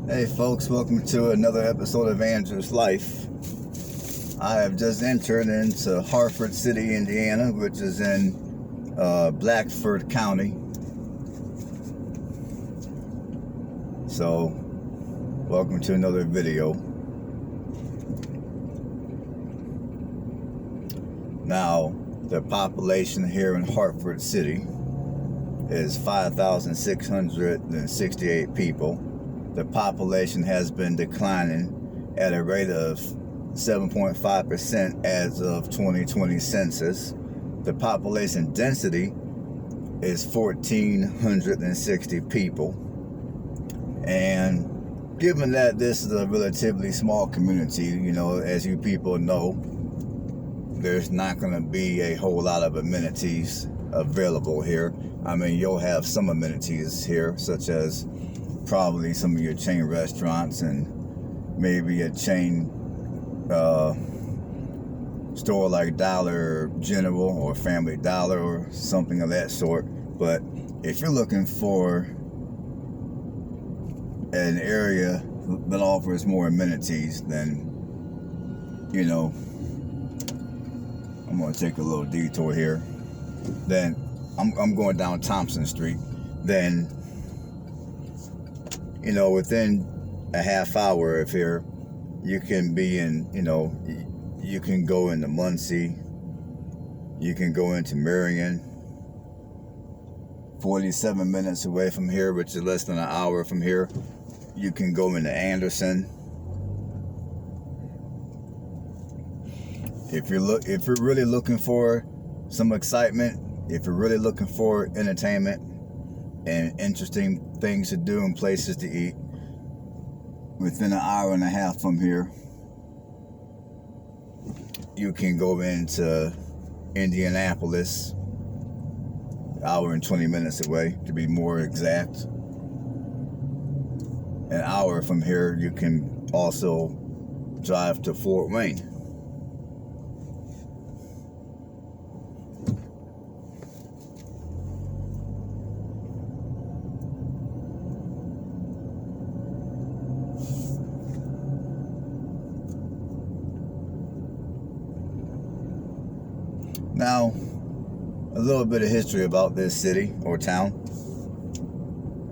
Hey folks, welcome to another episode of Andrew's Life. I have just entered into Hartford City, Indiana, which is in Blackford County. So, welcome to another video. Now, the population here in Hartford City is 5,668 people. The population has been declining at a rate of 7.5% as of 2020 census. The population density is 1,460 people. And given that this is a relatively small community, you know, as you people know, there's not going to be a whole lot of amenities available here. I mean, you'll have some amenities here, such as probably some of your chain restaurants and maybe a chain store like Dollar General or Family Dollar or something of that sort. But if you're looking for an area that offers more amenities, then, you know, I'm going to take a little detour here. Then I'm going down Thompson Street. Then, you know, within a half hour of here, you can be in, you know, you can go into Muncie, you can go into Marion. 47 minutes away from here, which is less than an hour from here, you can go into Anderson. If you're really looking for some excitement, if you're really looking for entertainment and interesting things to do and places to eat, within an hour and a half from here, you can go into Indianapolis, an hour and 20 minutes away to be more exact. An hour from here, you can also drive to Fort Wayne. Now, a little bit of history about this city or town.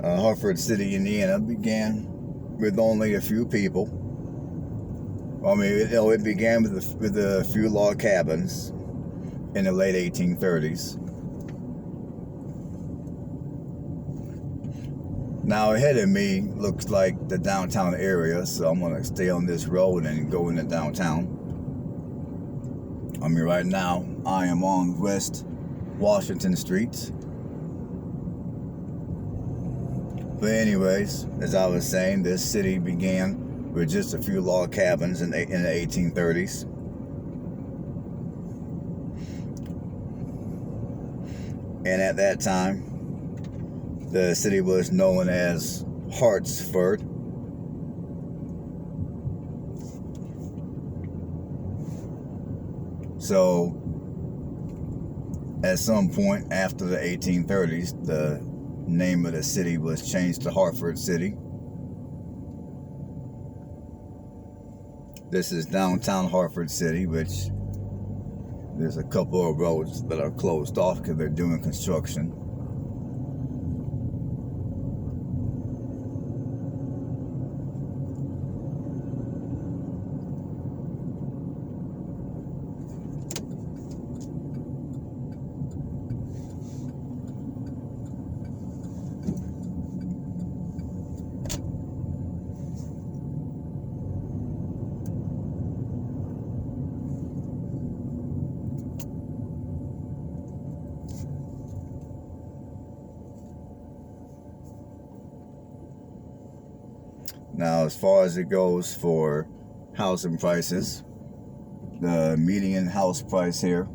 Hartford City, Indiana began with only a few people. I mean, it began with a few log cabins in the late 1830s. Now, ahead of me looks like the downtown area, so I'm going to stay on this road and go into downtown. I mean, right now, I am on West Washington Street. But anyways, as I was saying, this city began with just a few log cabins in the 1830s. And at that time, the city was known as Hartford. So, at some point after the 1830s, the name of the city was changed to Hartford City. This is downtown Hartford City, which there's a couple of roads that are closed off because they're doing construction. Now, as far as it goes for housing prices, the median house price here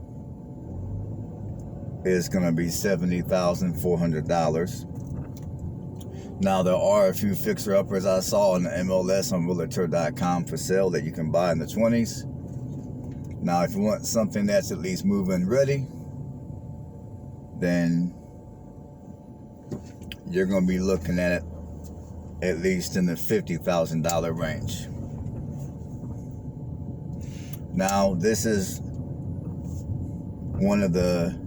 is going to be $70,400. Now, there are a few fixer-uppers I saw in the MLS on Realtor.com for sale that you can buy in the 20s. Now, if you want something that's at least move-in ready, then you're going to be looking at at least in the $50,000 range. Now, this is one of the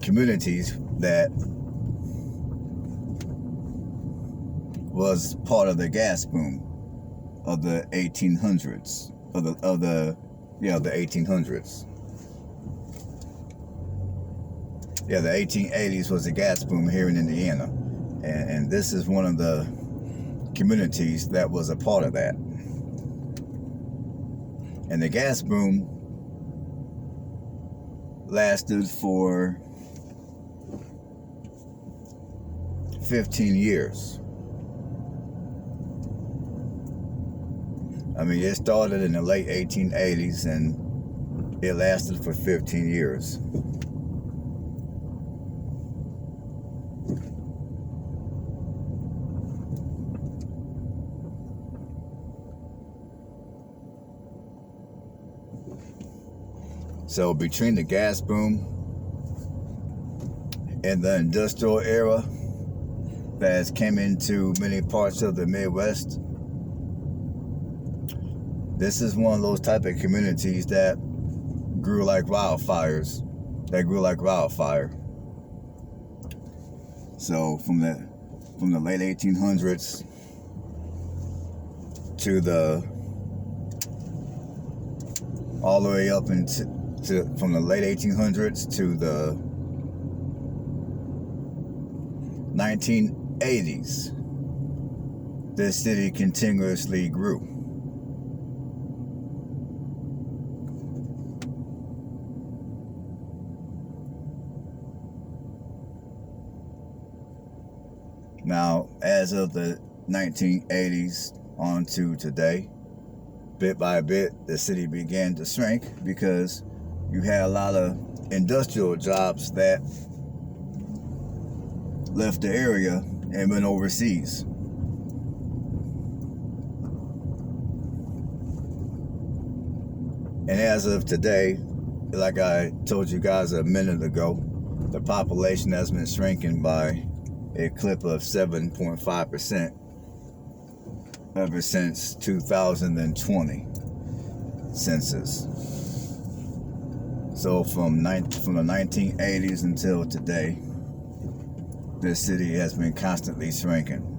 communities that was part of the gas boom of the 1800s, the 1800s. Yeah, the 1880s was the gas boom here in Indiana, and this is one of the communities that was a part of that. And the gas boom lasted for 15 years. I mean, it started in the late 1880s and it lasted for 15 years. So between the gas boom and the industrial era that has came into many parts of the Midwest, this is one of those type of communities that grew like wildfires. So from the late 1800s to all the way up from the late 1800s to the 1980s, this city continuously grew. Now, as of the 1980s on to today, bit by bit, the city began to shrink because you had a lot of industrial jobs that left the area and went overseas. And as of today, like I told you guys a minute ago, the population has been shrinking by a clip of 7.5% ever since 2020 census. So from the 1980s until today, this city has been constantly shrinking.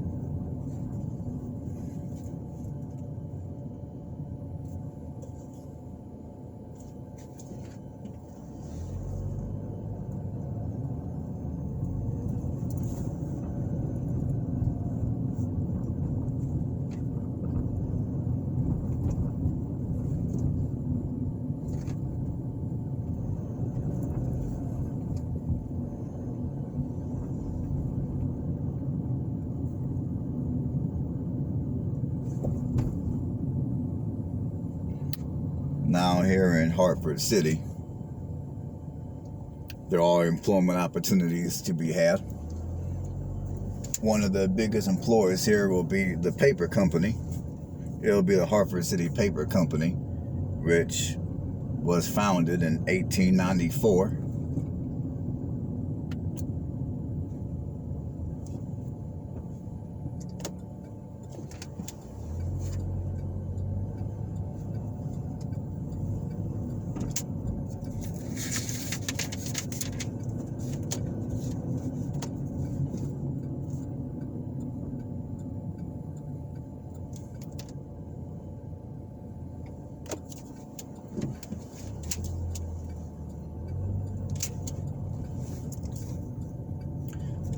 Now here in Hartford City, there are employment opportunities to be had. One of the biggest employers here will be the paper company. It'll be the Hartford City Paper Company, which was founded in 1894.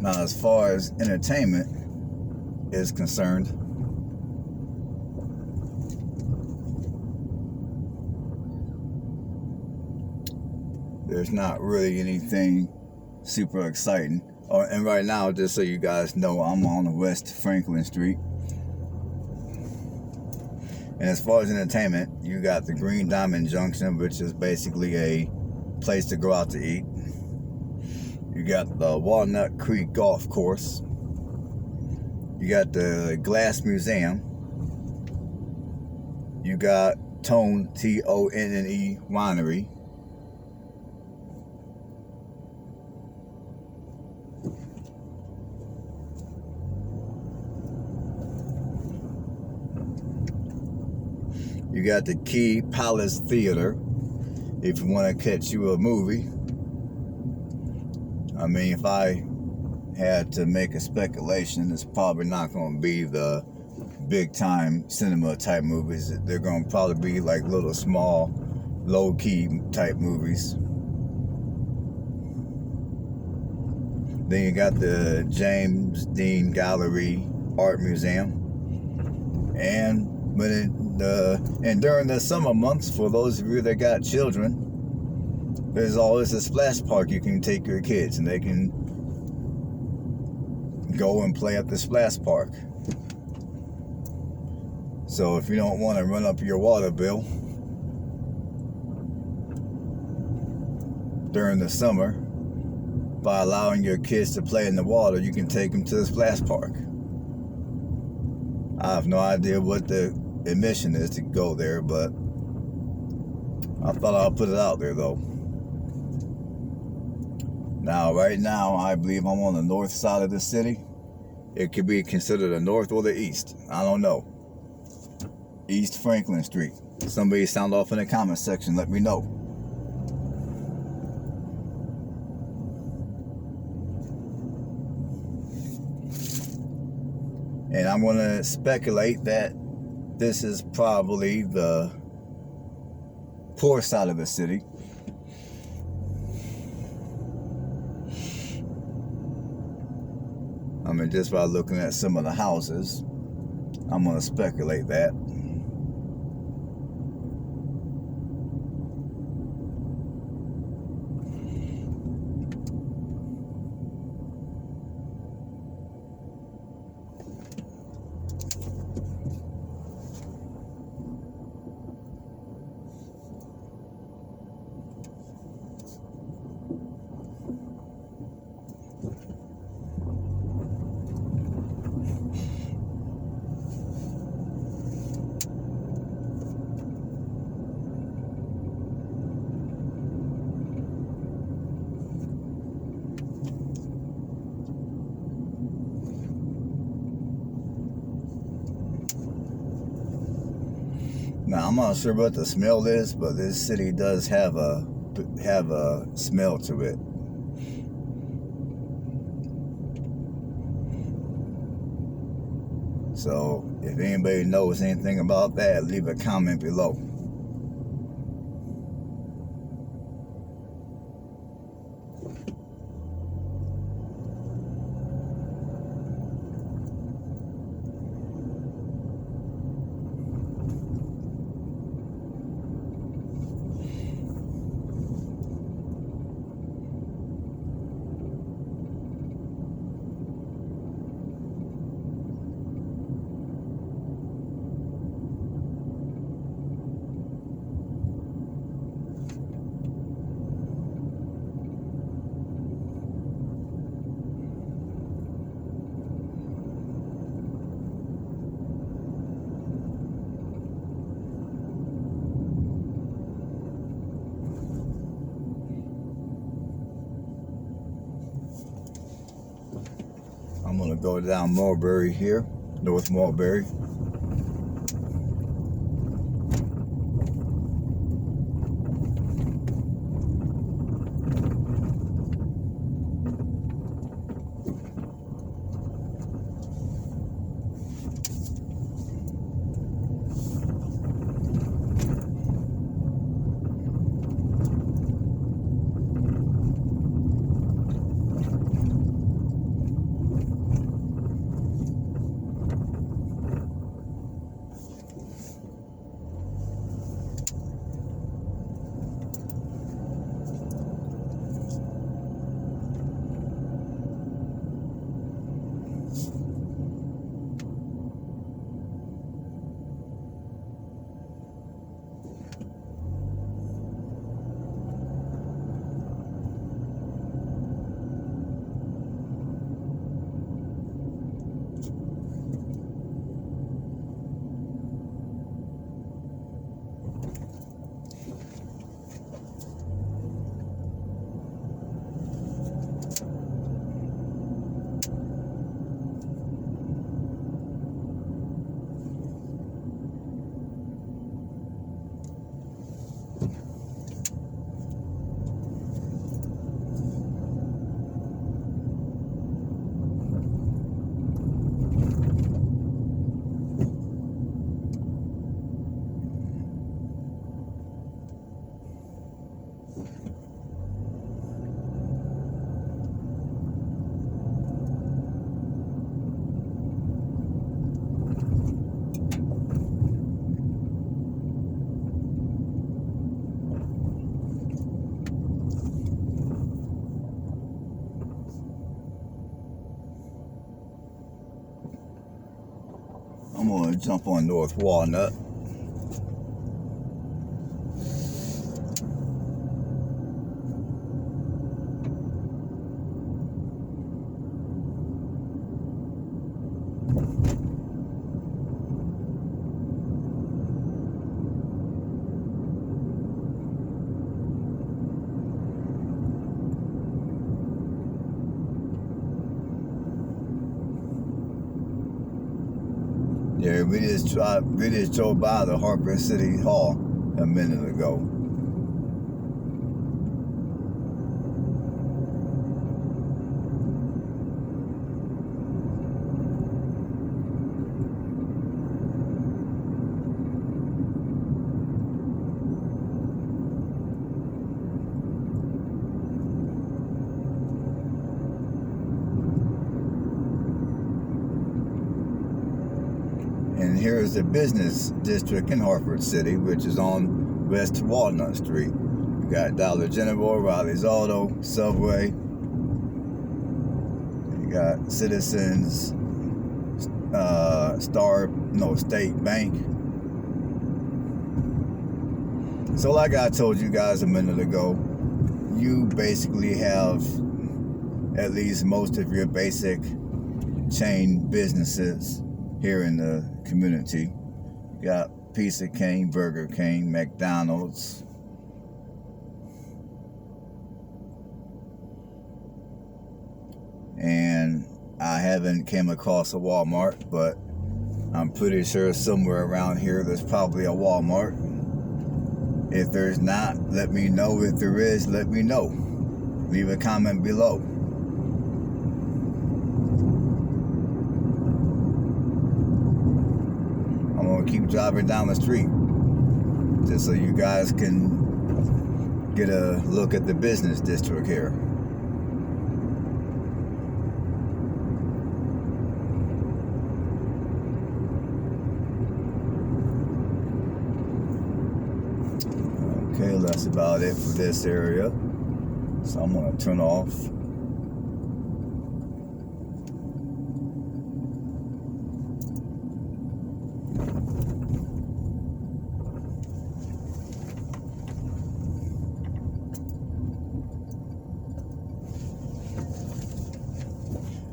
Now, as far as entertainment is concerned, there's not really anything super exciting. And right now, just so you guys know, I'm on West Franklin Street. And as far as entertainment, you got the Green Diamond Junction, which is basically a place to go out to eat. You got the Walnut Creek Golf Course. You got the Glass Museum. You got Tone, T-O-N-N-E Winery. You got the Key Palace Theater, if you want to catch you a movie. I mean, if I had to make a speculation, it's probably not going to be the big time cinema type movies. They're going to probably be like little small, low key type movies. Then you got the James Dean Gallery Art Museum. And during the summer months, for those of you that got children, there's always a splash park you can take your kids, and they can go and play at the splash park. So if you don't want to run up your water bill during the summer by allowing your kids to play in the water, you can take them to the splash park. I have no idea what the admission is to go there, but I thought I'll put it out there though. Now, right now, I believe I'm on the north side of the city. It could be considered the north or the east. I don't know. East Franklin Street. Somebody sound off in the comment section. Let me know. And I'm going to speculate that this is probably the poor side of the city. I mean, just by looking at some of the houses, I'm going to speculate that. Now, I'm not sure what the smell is, but this city does have a smell to it. So, if anybody knows anything about that, leave a comment below. I'm going to go down Mulberry here, North Mulberry. gonna jump on North Walnut. Yeah, we just drove by the Hartford City Hall a minute ago. And here's the business district in Hartford City, which is on West Walnut Street. You got Dollar General, Riley's Auto, Subway. You got Citizens, State Bank. So like I told you guys a minute ago, you basically have at least most of your basic chain businesses here in the community. You got Pizza King, Burger King, McDonald's. And I haven't came across a Walmart, but I'm pretty sure somewhere around here there's probably a Walmart. If there's not, let me know. If there is, let me know. Leave a comment below. I'm gonna keep driving down the street just so you guys can get a look at the business district here. Okay, that's about it for this area. So I'm gonna turn off.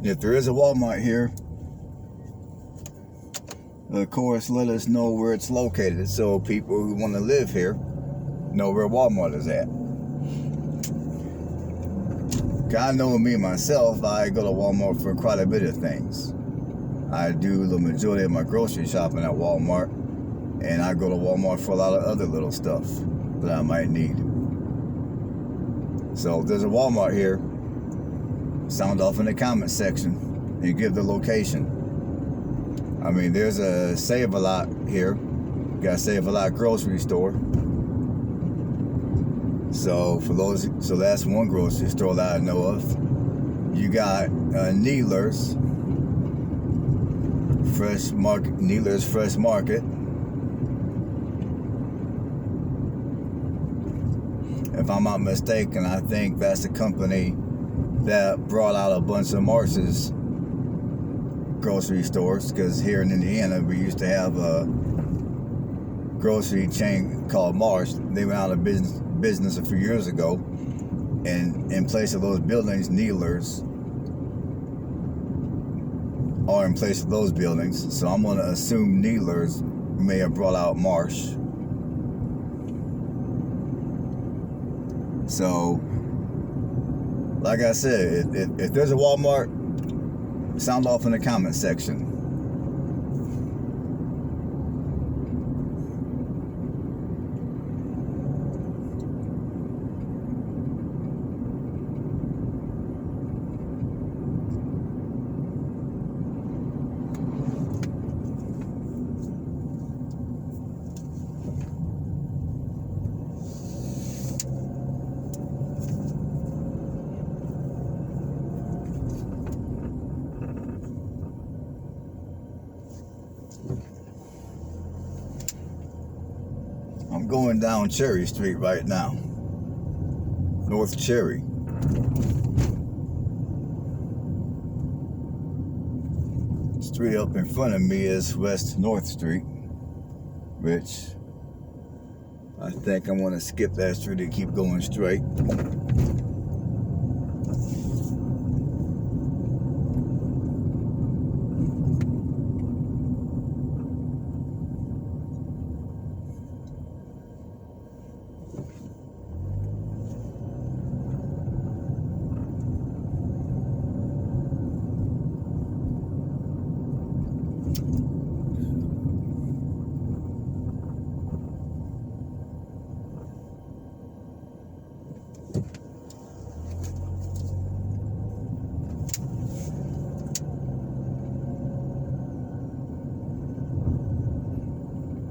If there is a Walmart here, of course, let us know where it's located so people who want to live here know where Walmart is at. I know me myself, I go to Walmart for quite a bit of things. I do the majority of my grocery shopping at Walmart, and I go to Walmart for a lot of other little stuff that I might need. So if there's a Walmart here, sound off in the comment section and give the location. I mean, there's a Save-A-Lot here. You got Save-A-Lot grocery store. So that's one grocery store that I know of. You got Needler's Fresh Market. Needler's Fresh Market. If I'm not mistaken, I think that's the company that brought out a bunch of Marsh's grocery stores, because here in Indiana we used to have a grocery chain called Marsh. They went out of business a few years ago, and in place of those buildings, Needler's are in place of those buildings. So I'm going to assume Needler's may have brought out Marsh. So like I said, if there's a Walmart, sound off in the comment section. I'm going down Cherry Street right now. North Cherry. It's street up in front of me is West North Street, which I think I want to skip that street and keep going straight.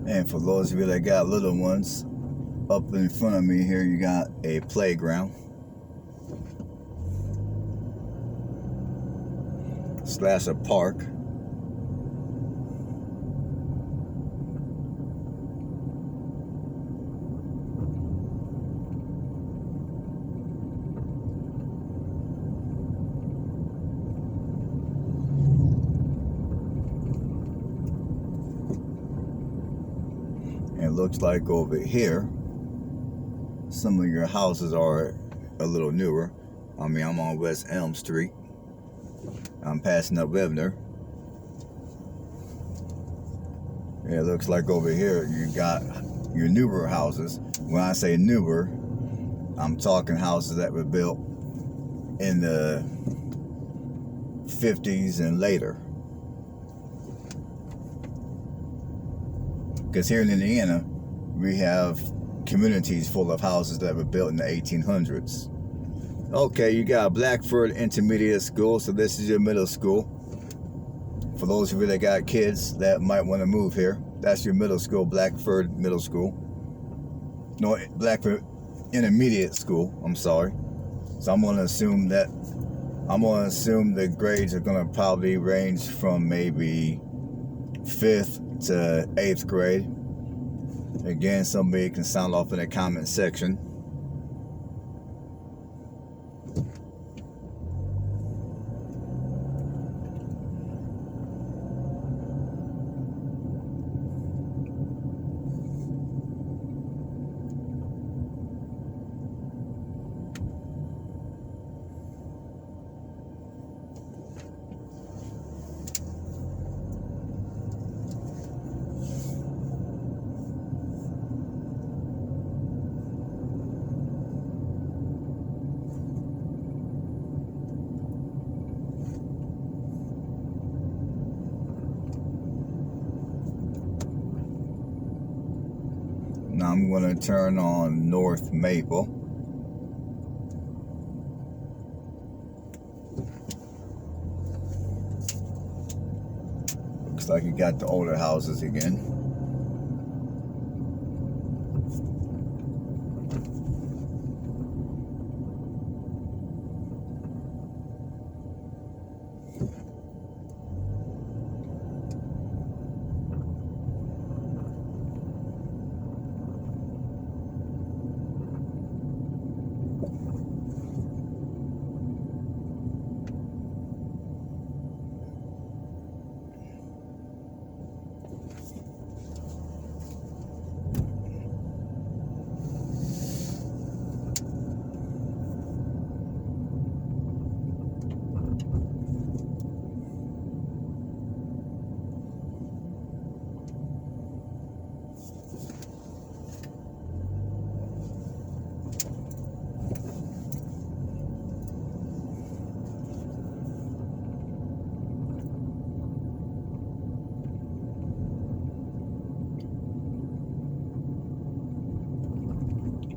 And for those of you that got little ones, up in front of me here, you got a playground / a park. It looks like over here, some of your houses are a little newer. I mean, I'm on West Elm Street. I'm passing up Webner. Yeah, it looks like over here you got your newer houses. When I say newer, I'm talking houses that were built in the 50s and later. Because here in Indiana, we have communities full of houses that were built in the 1800s. Okay, you got Blackford Intermediate School, so this is your middle school. For those of you that got kids that might want to move here, that's your middle school, Blackford Middle School. No, Blackford Intermediate School, I'm sorry. So I'm going to assume the grades are going to probably range from maybe 5th to 8th grade. Again, somebody can sound off in the comment section. Now I'm going to turn on North Maple. Looks like you got the older houses again.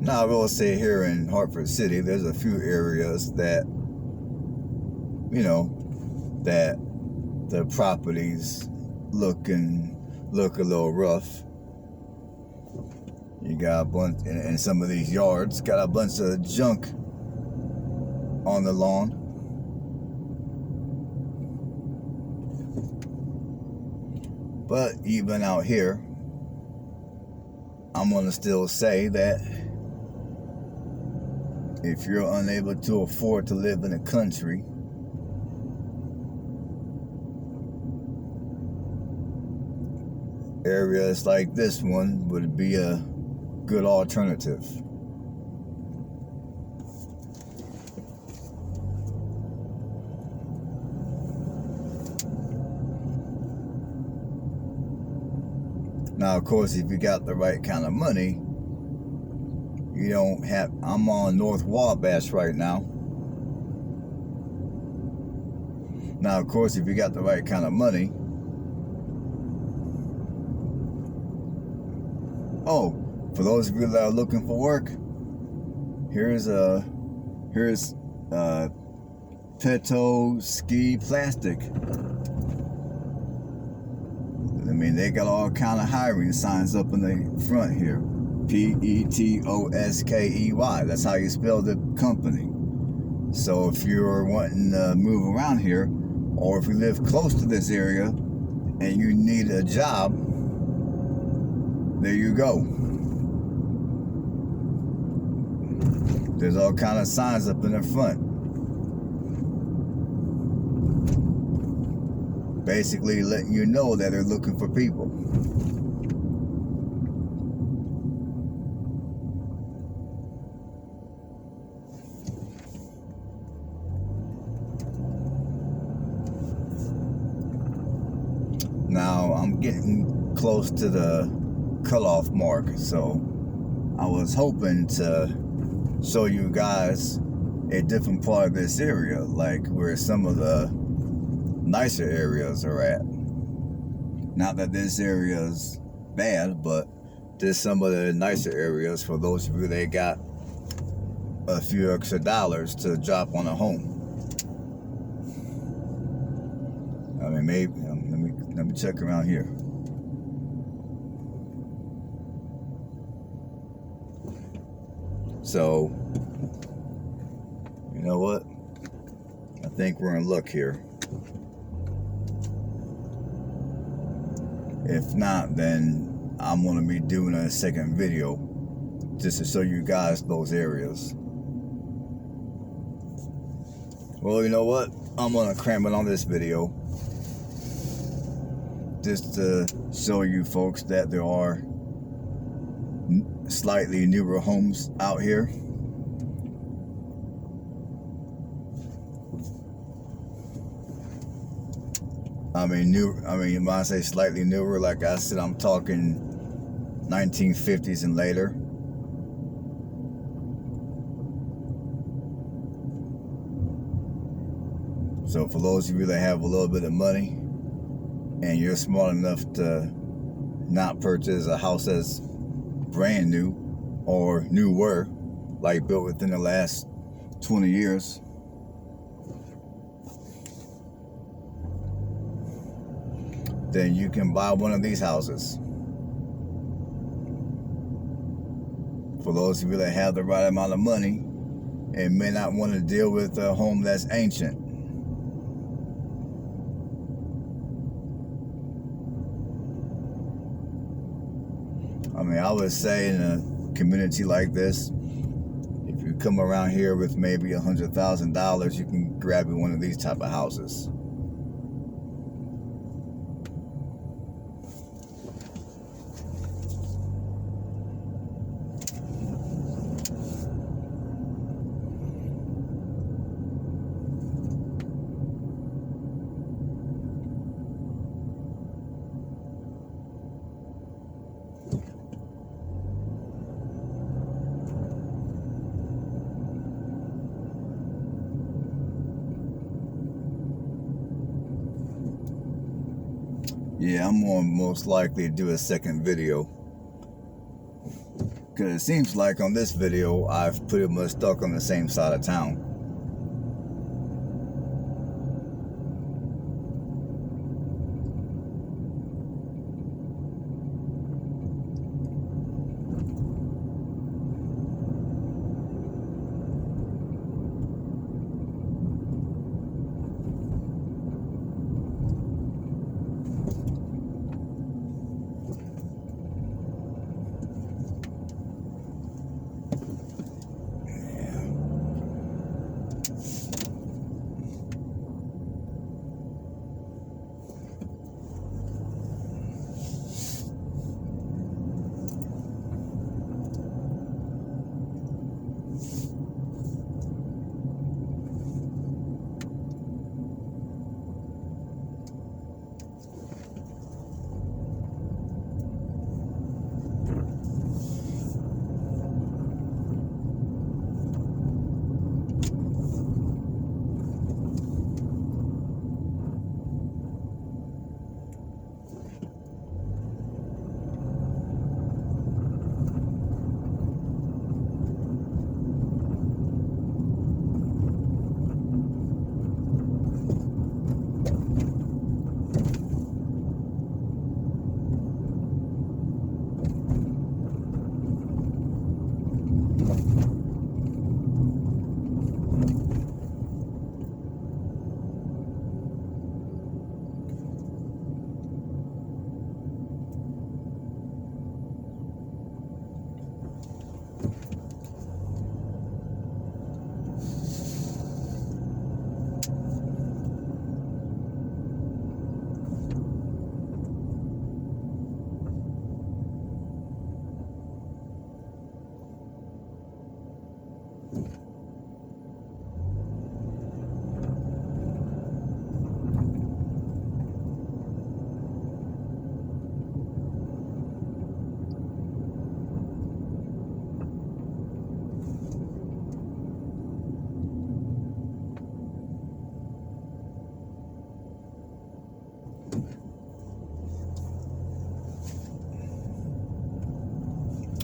Now, I will say here in Hartford City, there's a few areas that, you know, that the properties look a little rough. You got a bunch, in some of these yards, got a bunch of junk on the lawn. But even out here, I'm gonna still say that if you're unable to afford to live in the country, areas like this one would be a good alternative. Now, of course, if you got the right kind of money, you don't have... I'm on North Wabash right now. Now, of course, if you got the right kind of money... Oh, for those of you that are looking for work, here's Peto Ski Plastic. I mean, they got all kind of hiring signs up in the front here. P-E-T-O-S-K-E-Y. That's how you spell the company. So if you're wanting to move around here, or if you live close to this area and you need a job, there you go. There's all kind of signs up in the front, basically letting you know that they're looking for people. Now I'm getting close to the cutoff mark, so I was hoping to show you guys a different part of this area, like where some of the nicer areas are at. Not that this area is bad, but there's some of the nicer areas for those of you that got a few extra dollars to drop on a home. I mean, maybe let me check around here. So, you know what? I think we're in luck here. If not, then I'm going to be doing a second video just to show you guys those areas. Well, you know what? I'm going to cram it on this video just to show you folks that there are slightly newer homes out here. I mean, when I say slightly newer, like I said, I'm talking 1950s and later. So for those of you that have a little bit of money and you're smart enough to not purchase a house that's brand new or newer, like built within the last 20 years, then you can buy one of these houses. For those of you that have the right amount of money and may not want to deal with a home that's ancient. I mean, I would say in a community like this, if you come around here with maybe $100,000, you can grab you one of these type of houses. Yeah, I'm going to most likely do a second video, because it seems like on this video I've pretty much stuck on the same side of town.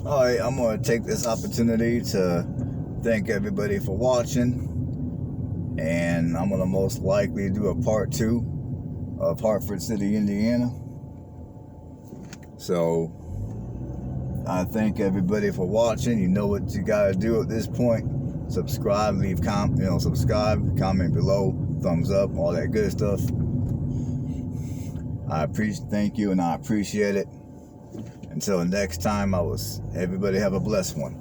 All right, I'm going to take this opportunity to thank everybody for watching. And I'm going to most likely do a part 2 of Hartford City, Indiana. So I thank everybody for watching. You know what you got to do at this point. Subscribe, leave subscribe, comment below, thumbs up, all that good stuff. Thank you, and I appreciate it. Until next time, everybody have a blessed one.